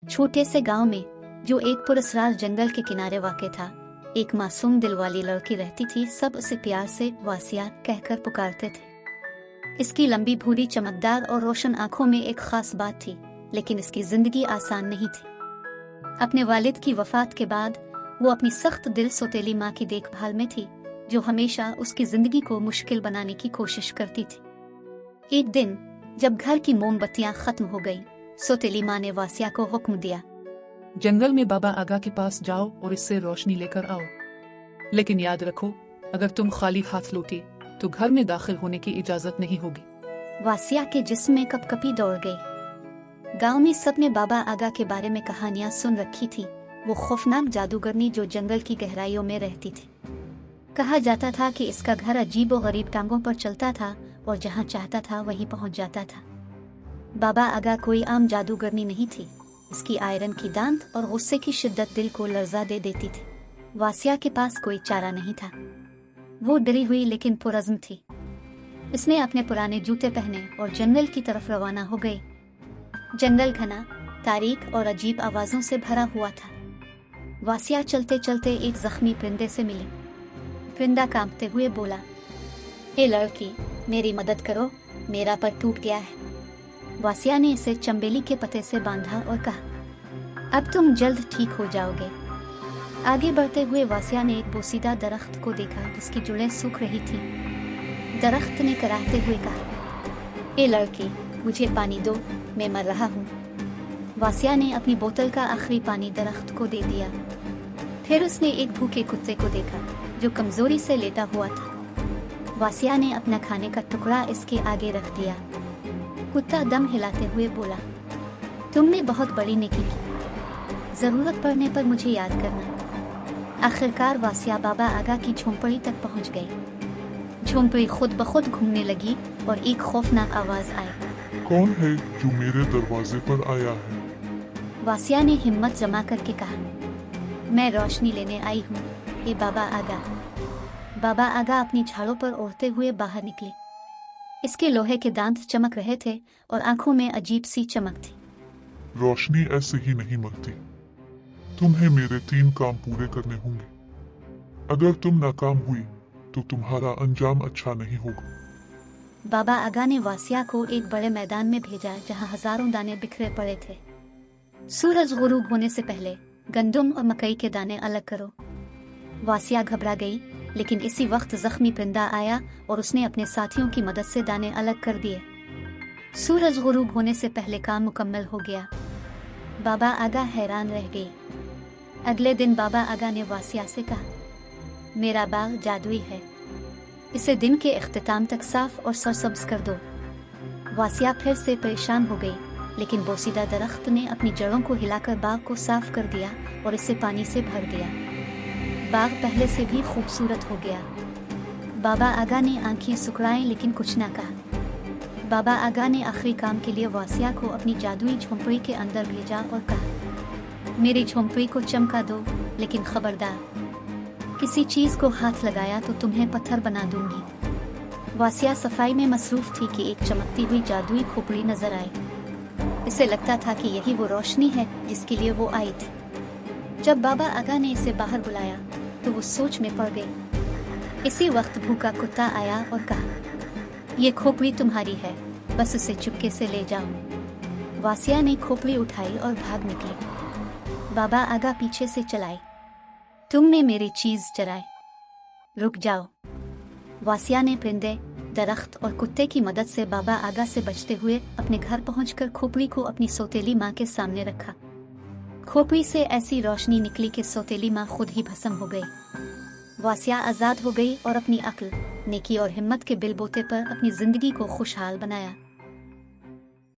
छोटे से गांव में, जो एक पुरस्कार जंगल के किनारे वाक़ था, एक मासूम दिल वाली लड़की रहती थी। सब उसे प्यार से वासिया कहकर पुकारते थे। इसकी लंबी भूरी चमकदार और रोशन आंखों में एक खास बात थी, लेकिन इसकी जिंदगी आसान नहीं थी। अपने वालिद की वफात के बाद वो अपनी सख्त दिल सौतेली माँ की देखभाल में थी, जो हमेशा उसकी जिंदगी को मुश्किल बनाने की कोशिश करती थी। एक दिन जब घर की मोमबत्तियां खत्म हो गई, सौतेली माँ ने वासिया को हुक्म दिया, जंगल में बाबा आगा के पास जाओ और इससे रोशनी लेकर आओ। लेकिन याद रखो, अगर तुम खाली हाथ लौटी तो घर में दाखिल होने की इजाजत नहीं होगी। वासिया के जिस्म में कपकपी दौड़ गई। गांव में सबने बाबा आगा के बारे में कहानियां सुन रखी थी। वो खौफनाक जादूगरनी जो जंगल की गहराइयों में रहती थी। कहा जाता था कि इसका घर अजीब और गरीब टांगों पर चलता था और जहां चाहता था वहीं पहुंच जाता था। बाबा आगा कोई आम जादूगरनी नहीं थी। इसकी आयरन की दांत और गुस्से की शिद्दत दिल को लर्जा दे देती थी। वासिया के पास कोई चारा नहीं था। वो डरी हुई लेकिन पुरज़्म थी। इसने अपने पुराने जूते पहने और जंगल की तरफ रवाना हो गई। जंगल घना, तारीक और अजीब आवाजों से भरा हुआ था। वासिया चलते चलते एक जख्मी परिंदे से मिली। परिंदा कांपते हुए बोला, ए लड़की, मेरी मदद करो, मेरा पर टूट गया है। वासिया ने इसे चंबेली के पत्ते से बांधा और कहा, अब तुम जल्द ठीक हो जाओगे। आगे बढ़ते हुए वासिया ने एक बोसीदा दरख्त को देखा जिसकी जुड़ें सूख रही थी। दरख्त ने कराहते हुए कहा, ए लड़की, मुझे पानी दो, मैं मर रहा हूँ। वासिया ने अपनी बोतल का आखिरी पानी दरख्त को दे दिया। फिर उसने एक भूखे कुत्ते को देखा जो कमजोरी से लेटा हुआ था। वासिया ने अपना खाने का टुकड़ा इसके आगे रख दिया। कुत्ता दम हिलाते हुए बोला, तुमने बहुत बड़ी नेकी की, जरूरत पड़ने पर मुझे याद करना। आखिरकार वासिया बाबा आगा की झोंपड़ी तक पहुंच गई। झोंपड़ी खुद ब खुद घूमने लगी और एक खौफनाक आवाज आई, कौन है जो मेरे दरवाजे पर आया है? वासिया ने हिम्मत जमा करके कहा, मैं रोशनी लेने आई हूँ, ये बाबा आगा। बाबा आगा अपनी झाड़ों पर ओढ़ते हुए बाहर निकले। इसके लोहे के दांत चमक रहे थे और आंखों में अजीब सी चमक थी। रोशनी ऐसे ही नहीं मरती। तुम्हें मेरे 3 काम पूरे करने होंगे। अगर तुम नाकाम हुई तो तुम्हारा अंजाम अच्छा नहीं होगा। बाबा आगा ने वासिया को एक बड़े मैदान में भेजा जहां हजारों दाने बिखरे पड़े थे। सूरज गुरूब होने से पहले गंदुम और मकई के दाने अलग करो। वासिया घबरा गई, लेकिन इसी वक्त जख्मी परिंदा आया और उसने अपने साथियों की मदद से दाने अलग कर दिए। सूरज गुरूब होने से पहले काम मुकम्मल हो गया। बाबा आगा हैरान रह गई। अगले दिन बाबा आगा ने वासिया से कहा, मेरा बाग जादुई है, इसे दिन के इख्तिताम तक साफ और सरसब्ज कर दो। वासिया फिर से परेशान हो गई, लेकिन बोसीदा दरख्त ने अपनी जड़ों को हिलाकर बाग को साफ कर दिया और इसे पानी से भर दिया। बाग पहले से भी खूबसूरत हो गया। बाबा आगा ने आंखें सुखड़ाई लेकिन कुछ ना कहा। बाबा आगा ने आखिरी काम के लिए वासिया को अपनी जादुई झोंपड़ी के अंदर भेजा और कहा, मेरी झोंपड़ी को चमका दो, लेकिन खबरदार, किसी चीज को हाथ लगाया तो तुम्हें पत्थर बना दूंगी। वासिया सफाई में मसरूफ थी कि एक चमकती हुई जादुई खोपड़ी नजर आई। इसे लगता था कि यही वो रोशनी है जिसके लिए वो आई थी। जब बाबा आगा ने इसे बाहर बुलाया तो वो सोच में पड़ गई। इसी वक्त भूखा कुत्ता आया और कहा, ये खोपड़ी तुम्हारी है, बस उसे चुपके से ले जाओ। वासिया ने खोपड़ी उठाई और भाग निकली। बाबा आगा पीछे से चलाई, तुमने मेरी चीज चराई, रुक जाओ। वासिया ने परिंदे, दरख्त और कुत्ते की मदद से बाबा आगा से बचते हुए अपने घर पहुंचकर खोपड़ी को अपनी सौतेली माँ के सामने रखा। खोपड़ी से ऐसी रोशनी निकली कि सौतेली माँ खुद ही भस्म हो गई। वासिया आजाद हो गई और अपनी अक्ल, नेकी और हिम्मत के बिलबोते पर अपनी जिंदगी को खुशहाल बनाया।